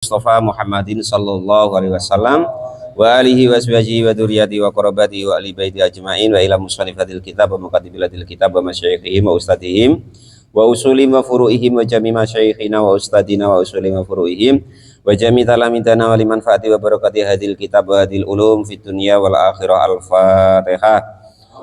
Mustafa Muhammadin sallallahu alaihi wasallam wa alihi wa sahbihi wa dzurriyyati wa qarabati wa ali baiti ajmain wa ila musannifil kitab wa muqaddimatil kitab wa masyayikhihim wa ustadihim wa usulihim wa furu'ihim wa jami' masyayikhina wa ustadina wa usulihim wa furu'ihim wa jami' talamidana wa liman fa'ati wa barakati hadil kitab wa hadil ulum fid dunya wal akhirah. Al-Fatihah.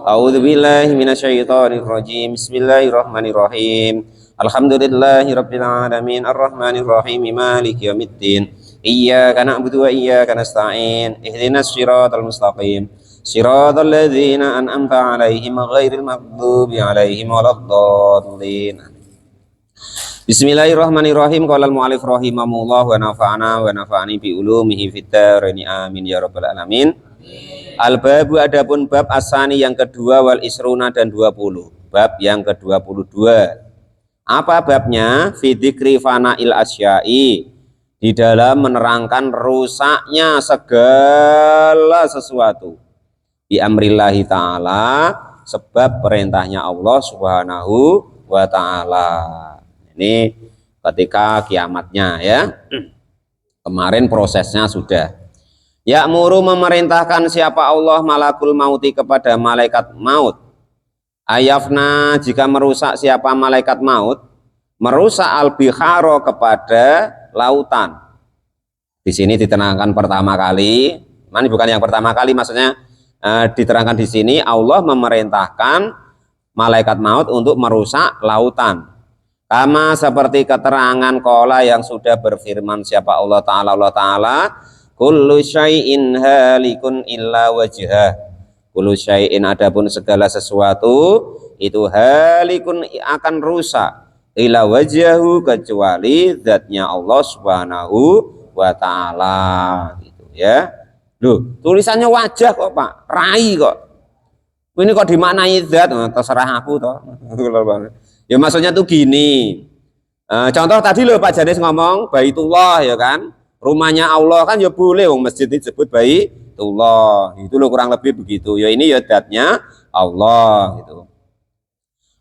A'udzu billahi minasyaitonir rajim. Bismillahirrahmanirrahim. Alhamdulillahi rabbil alamin arrahmanir rahim maliki yaumiddin iyyaka na'budu wa iyyaka nasta'in ihdinas siratal mustaqim siratal ladzina an'amta 'alaihim ghairil maghdubi 'alaihim waladdallin. Bismillahirrahmanirrahim. Qala al-mu'allif rahimahullah wa nafa'ana wa nafa'ani bi ulumihi fid dharain amin ya rabbal alamin. Al-babu, adapun bab asani yang kedua, wal isruna dan 20, bab yang ke-22. Apa babnya? Fi dzikri fana'il asyai, di dalam menerangkan rusaknya segala sesuatu. Bi amrillahi ta'ala, sebab perintahnya Allah subhanahu wa ta'ala. Ini ketika kiamatnya ya. Kemarin prosesnya sudah. Ya'muru, memerintahkan siapa Allah, malakul mauti, kepada malaikat maut. Ayafna, jika merusak siapa malaikat maut, merusak al-biharo, kepada lautan. Di sini diterangkan pertama kali, ini bukan yang pertama kali, maksudnya diterangkan di sini Allah memerintahkan malaikat maut untuk merusak lautan. Kama, seperti keterangan qala yang sudah berfirman siapa Allah Ta'ala, kullu syai'in halikun illa wajhah. Kullu syai'in, adapun segala sesuatu itu halikun, akan rusak, ila wajhahu, kecuali zatnya Allah subhanahu wa ta'ala, gitu ya. Loh, tulisannya wajah kok Pak, rai kok. Ini kok dimaknai zat? Terserah aku toh. Ya maksudnya tuh gini. Contoh tadi loh Pak Janis ngomong Baitullah ya kan. Rumahnya Allah kan ya boleh, wong masjid disebut Baitullah. Itu loh kurang lebih begitu. Ya ini ya zatnya Allah gitu.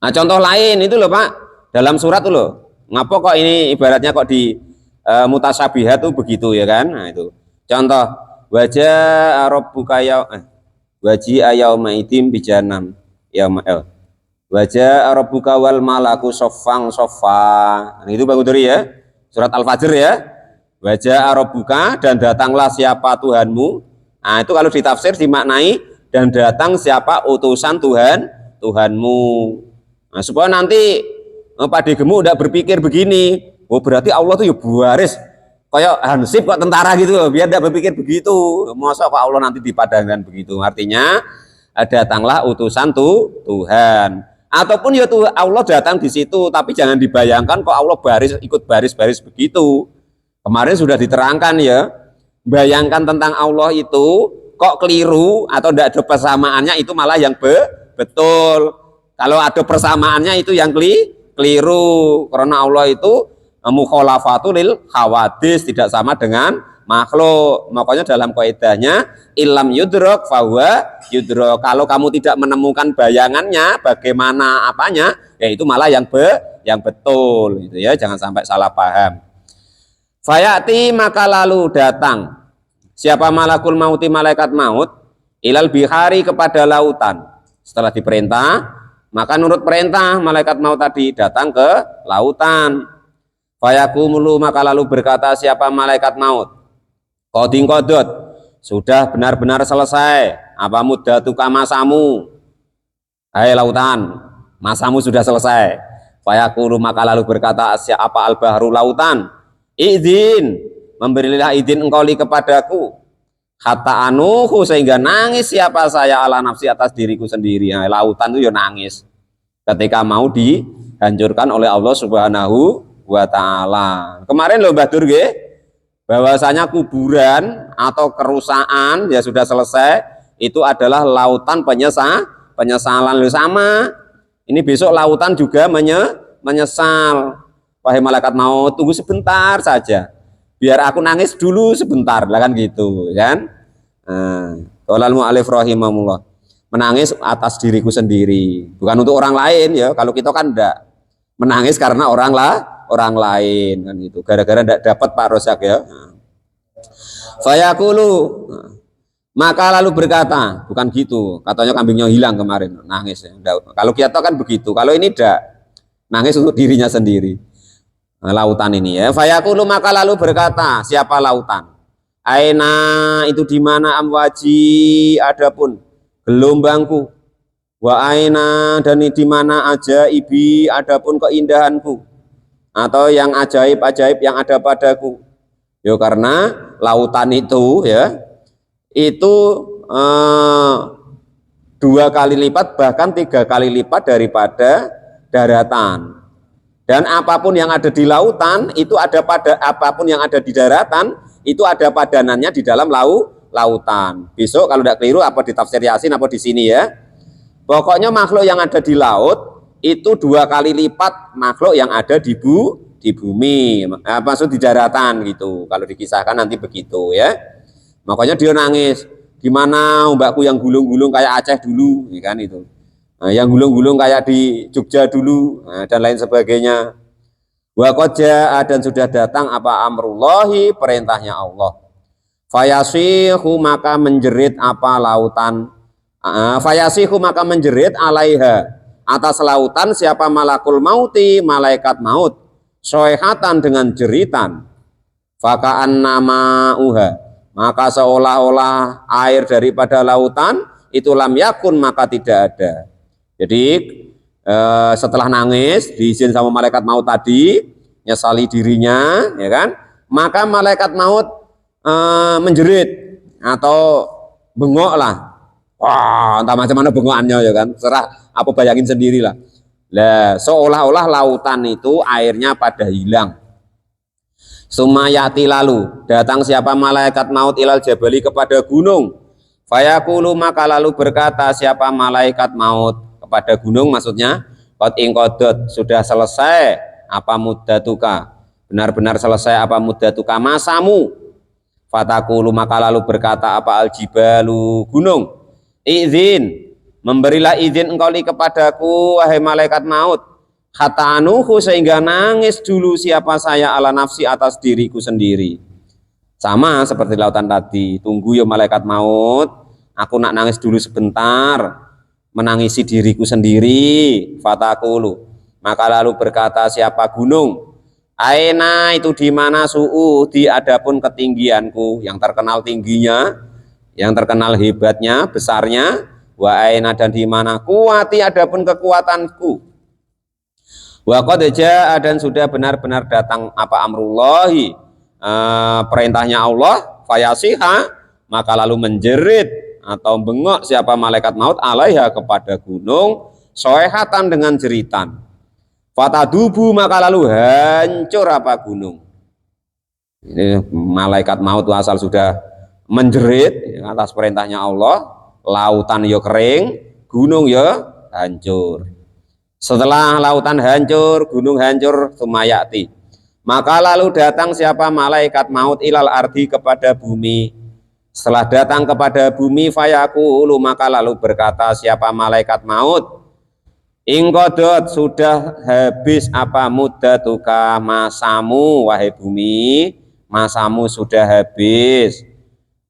Nah, contoh lain itu loh Pak, dalam surat tuh loh. Ngapa kok ini ibaratnya kok di mutasyabihat tuh begitu ya kan? Nah, itu. Contoh wajah rabbuka waji ayauma idim bijanam yauma'il. Wajah rabbuka wal malaku soffang soffa. Nah, itu Bang Udori ya. Surat Al-Fajr ya. Wajah rabbuka, dan datanglah siapa Tuhanmu. Nah, itu kalau ditafsir dimaknai dan datang siapa utusan Tuhanmu. Nah, supaya nanti Pak Degemu udah berpikir begini, oh berarti Allah tuh ya baris kayak hansip kok tentara gitu, biar tidak berpikir begitu. Masa kok Allah nanti dipadangkan begitu? Artinya datanglah utusan Tuhan. Ataupun ya tuh Allah datang di situ, tapi jangan dibayangkan kok Allah ikut baris-baris begitu. Kemarin sudah diterangkan ya, bayangkan tentang Allah itu kok keliru atau tidak ada persamaannya, itu malah yang betul. Kalau ada persamaannya itu yang keliru, karena Allah itu mukhalafatul lil hawadis, tidak sama dengan makhluk. Makanya dalam kaidahnya ilam yudrok fahuwa yudrok. Kalau kamu tidak menemukan bayangannya, bagaimana apanya, ya itu malah yang betul gitu ya, jangan sampai salah paham. Fayati, maka lalu datang siapa malakul mauti, malaikat maut, ilal bihari, kepada lautan. Setelah diperintah, maka nurut perintah malaikat maut tadi, datang ke lautan. Fayakumulu, maka lalu berkata siapa malaikat maut, qadin qadot, sudah benar-benar selesai apa muddatuka, masamu, hai lautan, masamu sudah selesai. Fayakulu, maka lalu berkata siapa al-bahru, lautan, izin, memberilah izin engkau li kepadaku, hatta anuhu, sehingga nangis siapa saya ala nafsi, atas diriku sendiri. Nah, lautan itu ya nangis ketika mau dihancurkan oleh Allah subhanahu wa ta'ala. Kemarin loh Mbah Dur bahwasanya kuburan atau kerusakan ya sudah selesai, itu adalah lautan penyesalan. Loh sama ini besok lautan juga menyesal. Wahai malaikat maut, tunggu sebentar saja, biar aku nangis dulu sebentar, lah kan gitu kan. Qala al-mu'allif rahimahullah, menangis atas diriku sendiri, bukan untuk orang lain ya. Kalau kita kan enggak menangis karena orang lain kan gitu, gara-gara enggak dapat Pak Rosak ya. Fayaqulu, maka lalu berkata, bukan gitu, katanya kambingnya hilang kemarin, nangis. Kalau kita kan begitu, kalau ini tidak, nangis untuk dirinya sendiri. Nah, lautan ini ya. Fayaqulu, maka lalu berkata, siapa lautan? Aina itu di mana amwaji, adapun gelombangku. Wa aina dan di mana ajaibi, adapun keindahanku. Atau yang ajaib-ajaib yang ada padaku. Ya karena lautan itu ya itu 2 kali lipat bahkan 3 kali lipat daripada daratan. Dan apapun yang ada di lautan itu ada pada apapun yang ada di daratan itu ada padanannya di dalam lautan. Besok kalau tidak keliru apa di tafsir Yasin apa di sini ya. Pokoknya makhluk yang ada di laut itu 2 kali lipat makhluk yang ada di bumi, maksud di daratan gitu. Kalau dikisahkan nanti begitu ya. Makanya dia nangis, gimana mbakku yang gulung-gulung kayak Aceh dulu, ya kan itu. Nah, yang gulung-gulung kayak di Jogja dulu, nah, dan lain sebagainya. Wa qad jaa dan sudah datang apa amrullahi, perintahnya Allah. Fayasihu maka menjerit apa lautan. Fayasihu maka menjerit alaiha atas lautan siapa malakul mauti, malaikat maut. Soehatan dengan jeritan. Fakaan nama uha, maka seolah-olah air daripada lautan itu lam yakun maka tidak ada. Jadi setelah nangis diizin sama malaikat maut tadi nyesali dirinya ya kan, maka malaikat maut menjerit atau bengok lah. Wah, entah macam mana bengokannya ya kan, serah apa bayangin sendirilah. Lah seolah-olah lautan itu airnya pada hilang. Sumayati lalu datang siapa malaikat maut ilal jabali kepada gunung. Fayaqulu maka lalu berkata siapa malaikat maut kepada gunung, maksudnya qad inqadat sudah selesai apa muddatuka, benar-benar selesai apa muddatuka masamu. Fataqulu maka lalu berkata apa aljibalu gunung, izin memberilah izin engkau li kepadaku wahai malaikat maut, kata anuhu sehingga nangis dulu siapa saya ala nafsi atas diriku sendiri. Sama seperti lautan tadi, tunggu ya malaikat maut, aku nak nangis dulu sebentar, menangisi diriku sendiri. Fatakulu maka lalu berkata siapa gunung, aina itu di mana su'udi adapun ketinggianku, yang terkenal tingginya, yang terkenal hebatnya, besarnya. Wa aina dan di mana kuwati adapun kekuatanku. Wa qad jaa dan sudah benar-benar datang apa amrullahi, perintahnya Allah. Fayasiha maka lalu menjerit atau bengok siapa malaikat maut alaiha kepada gunung soehatan dengan jeritan. Fatadubu maka lalu hancur apa gunung. Ini malaikat maut asal sudah menjerit atas perintahnya Allah, lautan yo kering, gunung yo hancur. Setelah lautan hancur, gunung hancur, sumayati maka lalu datang siapa malaikat maut ilal ardi kepada bumi. Setelah datang kepada bumi fayaqulu maka lalu berkata siapa malaikat maut, ingqadat sudah habis apa muddatuka masamu wahai bumi, masamu sudah habis.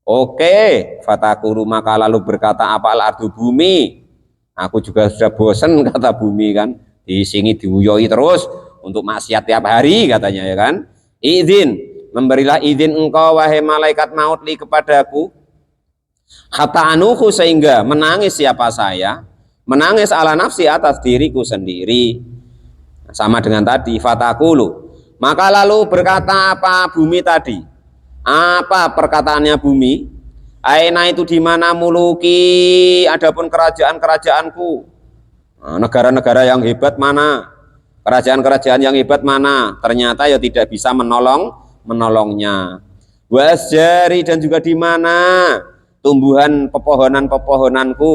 Oke, fatakulu maka lalu berkata apa al-ardu bumi, aku juga sudah bosan kata bumi kan, di sini diuyoi terus untuk maksiat tiap hari katanya ya kan. Izin, memberilah izin engkau wahai malaikat maut li kepadaku, kata anuhu sehingga menangis siapa saya, menangis ala nafsi atas diriku sendiri. Sama dengan tadi fatakulu maka lalu berkata apa bumi tadi, apa perkataannya bumi, aina itu di mana muluki adapun kerajaan-kerajaanku, negara-negara yang hebat mana, kerajaan-kerajaan yang hebat mana, ternyata ya tidak bisa menolongnya. Wasjari dan juga di mana tumbuhan pepohonan-pepohonanku.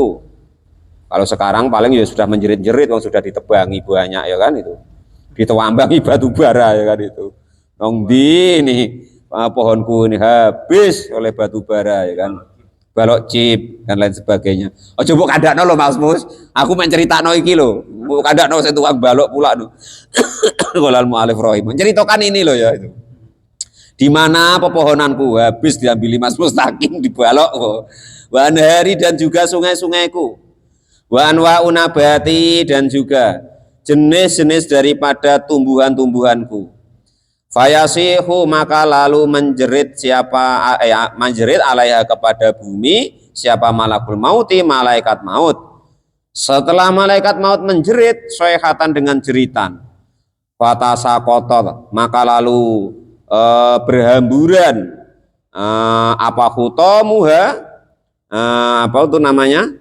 Kalau sekarang paling ya sudah menjerit-jerit, sudah ditebangi banyak ya kan itu, ditewambangi batu bara ya kan itu. Nong di ini pohonku ini habis oleh batu bara ya kan, balok chip dan lain sebagainya. Oh coba kadakno lo Mas Mus, aku menceritakno iki lo, kadakno saya tukang balok pula no. Qolal mu'alif rahim menceritakan ini lo ya itu. Di mana pepohonanku habis diambil Mas Mustaqim dibalok. Wa anhari dan juga sungai-sungaiku. Wa anwa'u nabati dan juga jenis-jenis daripada tumbuhan-tumbuhanku. Fayasihu maka lalu menjerit siapa menjerit alaiha kepada bumi siapa malakul mauti malaikat maut. Setelah malaikat maut menjerit sayhatan dengan jeritan. Fatasaqata maka lalu berhamburan apa hutamuha apa itu namanya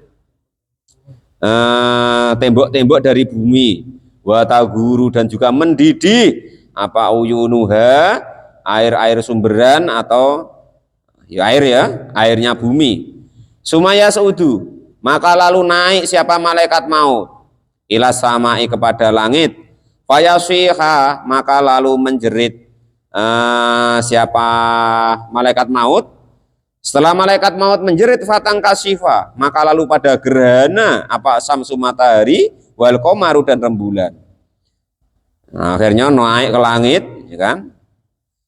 tembok-tembok dari bumi wa taguru dan juga mendidih apa uyunuha air-air sumberan atau ya air ya airnya bumi. Sumaya seudu maka lalu naik siapa malaikat maut ila samai kepada langit fayasiha maka lalu menjerit siapa malaikat maut. Setelah malaikat maut menjerit fatang kasifa maka lalu pada gerhana apa samsu matahari wal qamaru dan rembulan. Nah, akhirnya naik ke langit, ya kan?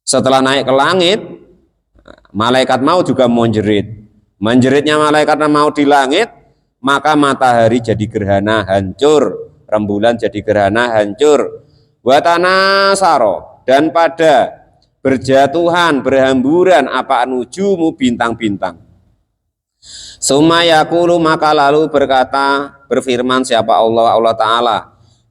Setelah naik ke langit, malaikat maut juga menjerit. Menjeritnya malaikat maut di langit, maka matahari jadi gerhana hancur, rembulan jadi gerhana hancur. Watana saro dan pada berjatuhan, berhamburan apa nujumu bintang-bintang. Sumayakulu maka lalu berkata, berfirman siapa Allah Ta'ala.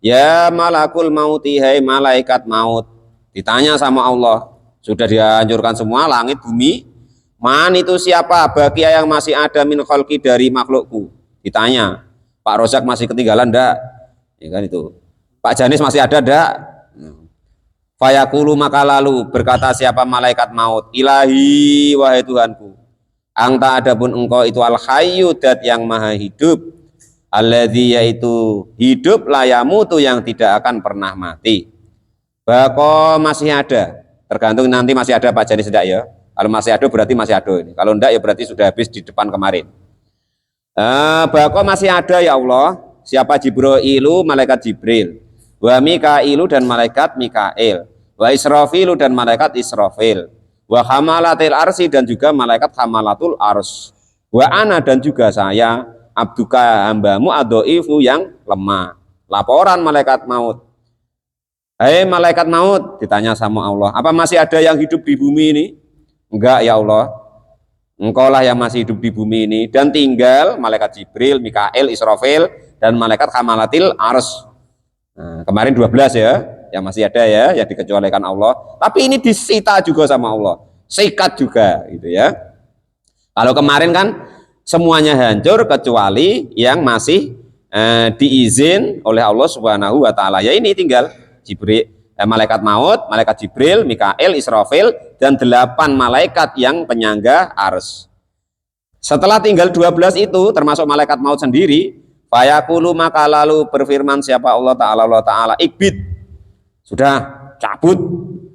Ya malakul mauti hai malaikat maut. Ditanya sama Allah, sudah dihancurkan semua langit bumi, man itu siapa bagia yang masih ada min khalqi dari makhlukku. Ditanya, Pak Rozak masih ketinggalan ndak? Ya kan itu. Pak Janis masih ada ndak? Fayaqulu maka lalu berkata siapa malaikat maut, ilahi wahai Tuhanku, anta adapun engkau itu al hayyu dat yang maha hidup. Alladzi yaitu hidup layamutu yang tidak akan pernah mati. Bako masih ada, tergantung nanti masih ada Pak Jani sedak ya. Kalau masih ada berarti masih ada ini. Kalau enggak ya berarti sudah habis di depan kemarin. Bako masih ada ya Allah. Siapa Jibrilu malaikat Jibril, wa Mikailu dan malaikat Mikail, wa Israfilu dan malaikat Israfil, wa hamalatil arsi dan juga malaikat hamalatul ars, wa ana dan juga saya abduka hambamu adoifu yang lemah. Laporan malaikat maut, hei malaikat maut, ditanya sama Allah, apa masih ada yang hidup di bumi ini? Enggak ya Allah, engkau lah yang masih hidup di bumi ini, dan tinggal malaikat Jibril, Mikail, Israfil dan malaikat hamalatil ars. Nah, kemarin 12 ya, yang masih ada ya, yang dikecualikan Allah, tapi ini disita juga sama Allah, sikat juga gitu ya. Kalau kemarin kan semuanya hancur kecuali yang masih diizin oleh Allah Subhanahu wa taala. Ya ini tinggal Jibril, malaikat maut, malaikat Jibril, Mikail, Israfil dan 8 malaikat yang penyangga ars. Setelah tinggal 12 itu termasuk malaikat maut sendiri, fayaqulu maka lalu berfirman siapa Allah taala ikbit. Sudah cabut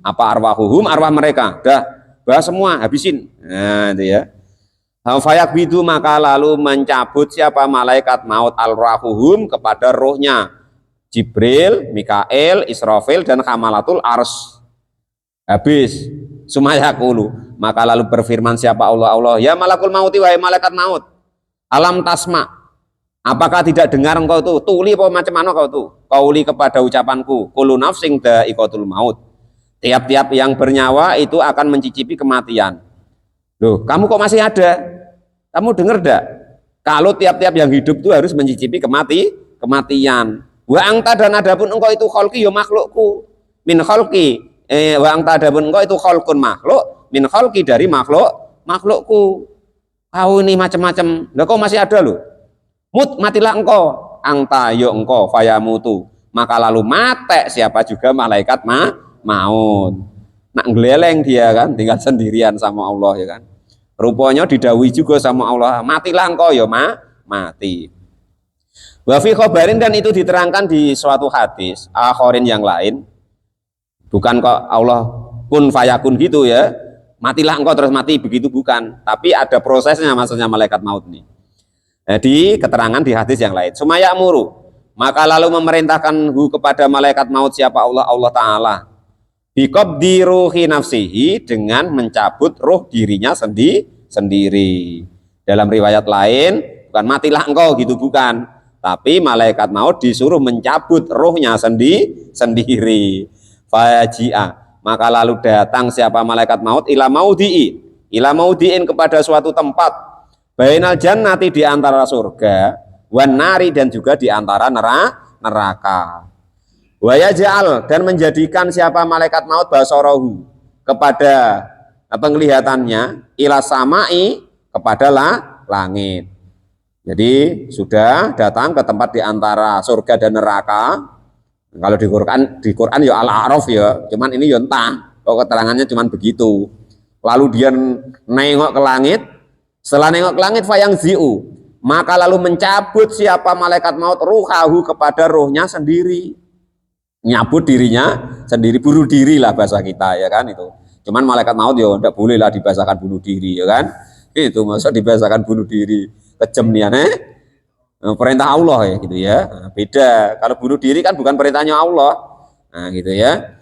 apa arwahuhum arwah mereka. Dah bahas semua habisin. Nah itu ya. Fayaqbidu maka lalu mencabut siapa malaikat maut al-rahuhum kepada rohnya Jibril, Mikail, Israfil dan hamalatul ars. Habis sumayaqulu maka lalu berfirman siapa Allah ya malakul mauti wahai malaikat maut, alam tasma apakah tidak dengar engkau tuh tuli apa macam mana kau tuh kauli kepada ucapanku kullu nafsing dha'iqatul maut, tiap-tiap yang bernyawa itu akan mencicipi kematian. Loh kamu kok masih ada? Kamu dengar enggak? Kalau tiap-tiap yang hidup itu harus mencicipi kematian. Wa angta dan adapun engkau itu khalqi ya makhlukku. Min khalqi wa angta adapun engkau itu khalqun makhluk, min khalqi dari makhlukku. Kau ini macam-macam. Lah kau masih ada loh. Mut matilah engkau. Angta ya engkau fayamutu. Maka lalu mate siapa juga malaikat maut. Nak ngeleleng dia kan, tinggal sendirian sama Allah ya kan. Rupanya didawuhi juga sama Allah, matilah engkau ya mati. Wa fi khabarin dan itu diterangkan di suatu hadis akhirin yang lain. Bukan kok Allah kun fayakun gitu ya. Matilah engkau terus mati begitu bukan, tapi ada prosesnya maksudnya malaikat maut ini. Jadi keterangan di hadis yang lain. Sumaya muru, maka lalu memerintahkan kepada malaikat maut siapa Allah Ta'ala. biqabdi ruhi nafsihi, dengan mencabut roh dirinya sendiri. Dalam riwayat lain bukan matilah engkau gitu, bukan, tapi malaikat maut disuruh mencabut rohnya sendiri. Faji'a, maka lalu datang siapa malaikat maut ila maudiin kepada suatu tempat, bainal jannati di antara surga, wan nari dan juga di antara neraka. Wa yaj'al, dan menjadikan siapa malaikat maut basarahu kepada penglihatannya, ila samai, kepada langit. Jadi sudah datang ke tempat di antara surga dan neraka. Kalau di Quran ya Al-A'raf ya, cuman ini ya entah kok keterangannya cuman begitu. Lalu dia nengok ke langit, setelah nengok ke langit fayang zi'u, maka lalu mencabut siapa malaikat maut ruhahu, kepada rohnya sendiri, nyabut dirinya sendiri, bunuh diri lah bahasa kita ya kan itu. Cuman malaikat maut ya tidak boleh lah dibahasakan bunuh diri ya kan, itu masa dibahasakan bunuh diri, kejem nih aneh. Perintah Allah ya gitu ya. Nah, beda kalau bunuh diri kan bukan perintahnya Allah. Nah gitu ya.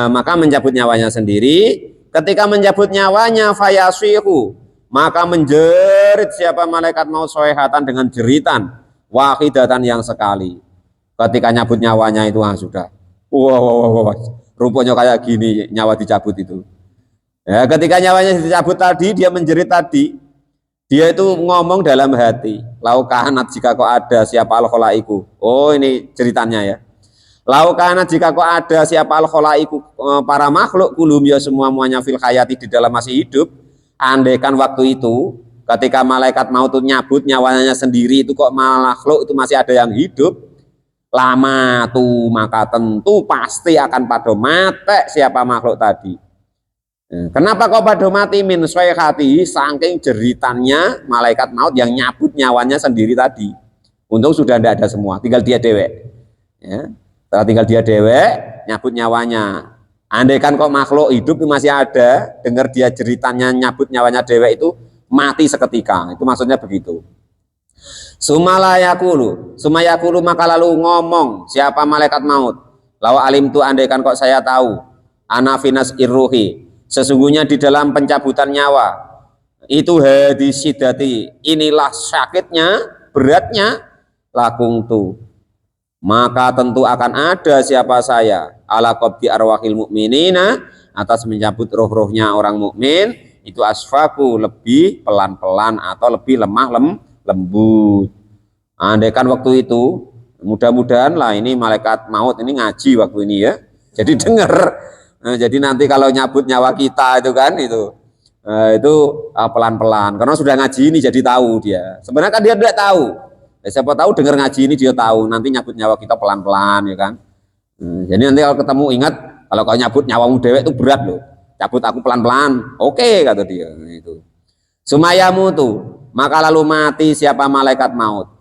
Maka mencabut nyawanya sendiri. Ketika mencabut nyawanya fayasihu, maka menjerit siapa malaikat maut soehatan, dengan jeritan wahidatan yang sekali. Ketika nyabut nyawanya itu sudah wah, rupanya kayak gini nyawa dicabut itu ya. Ketika nyawanya dicabut tadi, dia menjerit tadi, dia itu ngomong dalam hati, laukanat, jika kau ada siapa al-kholaiku. Oh ini ceritanya ya. Laukanat, jika kau ada siapa al-kholaiku, para makhluk, kulum ya semuanya fil hayati, di dalam masih hidup. Andaikan waktu itu ketika malaikat maut itu nyabut nyawanya sendiri itu kok makhluk itu masih ada yang hidup, lama tuh maka tentu pasti akan pada mati siapa makhluk tadi. Kenapa kau pada mati? Min hati, saking jeritannya malaikat maut yang nyabut nyawanya sendiri tadi. Untung sudah tidak ada semua, tinggal dia dewek ya. Setelah tinggal dia dewek nyabut nyawanya. Andaikan kok makhluk hidup masih ada, dengar dia jeritannya nyabut nyawanya dewek itu, mati seketika. Itu maksudnya begitu. Sumayakulu, maka lalu ngomong siapa malaikat maut, lawa alim tu, andaikan kok saya tahu, anafinas irruhi, sesungguhnya di dalam pencabutan nyawa itu hadisidati, inilah sakitnya, beratnya, lakung tu, maka tentu akan ada siapa saya, ala qabdi arwahil mu'minina, atas mencabut roh-rohnya orang mukmin, itu asfaku, lebih pelan-pelan atau lebih lemah lembut. Andaikan waktu itu, mudah-mudahan lah ini malaikat maut ini ngaji waktu ini ya, jadi dengar. Nah, jadi nanti kalau nyabut nyawa kita itu kan itu pelan-pelan, karena sudah ngaji ini jadi tahu dia. Sebenarnya kan dia tidak tahu. Siapa tahu dengar ngaji ini dia tahu nanti nyabut nyawa kita pelan-pelan ya kan. Jadi nanti kalau ketemu ingat, kalau kau nyabut nyawamu dewek itu berat loh. Cabut aku pelan-pelan. Oke, kata dia itu. Sumayamu tuh, maka lalu mati siapa malaikat maut.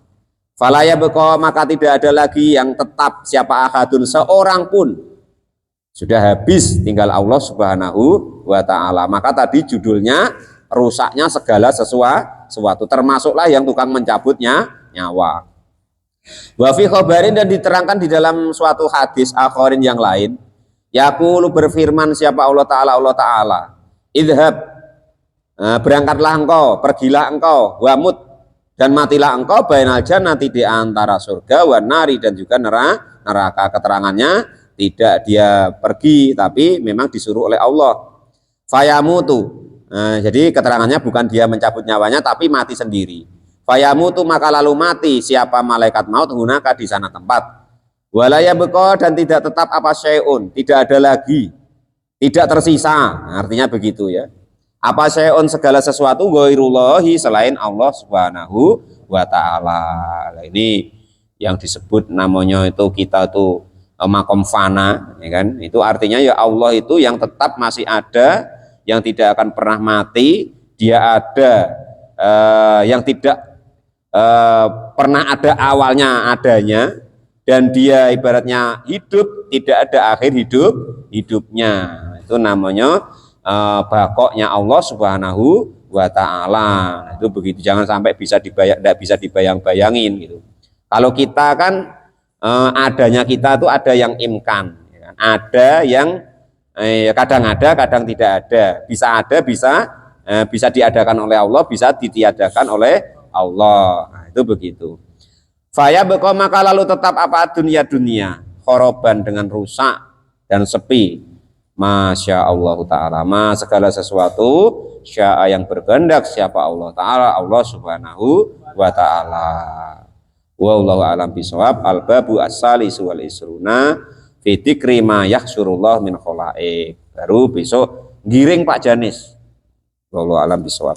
Falaya beko, maka tidak ada lagi yang tetap siapa ahadun, seorang pun. Sudah habis, tinggal Allah Subhanahu wa ta'ala. Maka tadi judulnya rusaknya segala sesuatu, termasuklah yang tukang mencabutnya nyawa. Wa fi khabarin, dan diterangkan di dalam suatu hadis akharin yang lain, yaqulu, berfirman siapa Allah Ta'ala, idhab, berangkatlah engkau, pergilah engkau, wamut, dan matilah engkau, bainal jannati, di antara surga, wan nari, dan juga neraka. Keterangannya tidak dia pergi, tapi memang disuruh oleh Allah. Fayamutu, jadi keterangannya bukan dia mencabut nyawanya, tapi mati sendiri. Fayamutu, maka lalu mati siapa malaikat maut, hunaka, di sana tempat. Walaya beko, dan tidak tetap apa syai'un, tidak ada lagi, tidak tersisa, artinya begitu ya. Apa syai'un, segala sesuatu, ghairullahi, selain Allah Subhanahu wa ta'ala. Ini yang disebut namanya itu kita tuh makom fana ya kan. Itu artinya ya Allah itu yang tetap masih ada, yang tidak akan pernah mati. Dia ada yang tidak pernah ada awalnya adanya, dan dia ibaratnya hidup, tidak ada akhir hidupnya. Itu namanya bakoknya Allah Subhanahu wa ta'ala. Itu begitu, jangan sampai tidak bisa dibayang-bayangin gitu. Kalau kita kan adanya kita itu ada yang imkan, ya kan? Ada yang kadang ada, kadang tidak ada. Bisa ada, bisa diadakan oleh Allah, bisa ditiadakan oleh Allah. Nah, itu begitu. Faya beko maka lalu tetap apa dunia khoroban dengan rusak dan sepi. Masya Allah Ta'ala, segala sesuatu sya'a yang berkehendak siapa Allah Ta'ala, Allah Subhanahu wa Ta'ala. Wallahu a'lam bishawab. Al-babu as-salis wal isruna fi dzikri ma yahsyurullah min khalaik. Baru besok giring Pak Janis. Wallahu a'lam bishawab.